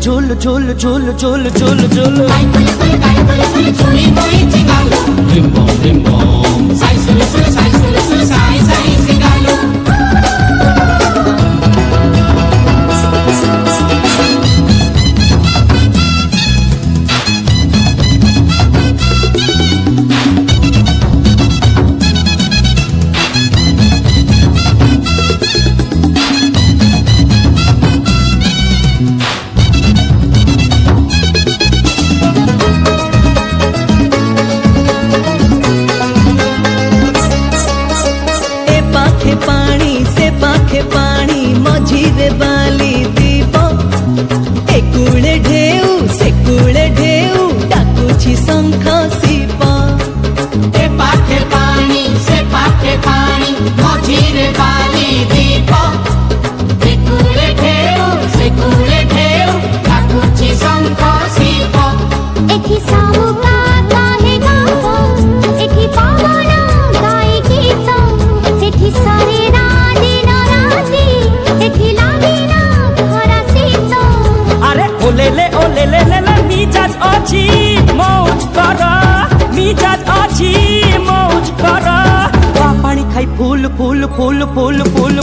झोल झोल झोल झोल झोल झोल Bim bom sai sulu sulu sai sulu sulu sai sai sigalo पाखे पानी मझीरे बाली दीप एकुळे ढेउ सेकुळे ढेउ डाकुछि शंख सीप ए पाखे पानी से पाखे पानी मझीरे बाली दीप एकुळे ढेउ सेकुळे ढेउ डाकुछि शंख सीप एठी सामुका काहे गावो एठी पवन गाय गीत एठी सारे ओले ले मिजाज अछि मौज कर मिजाज अछि मौज कर पानी खाई फूल फूल फूल फूल फूल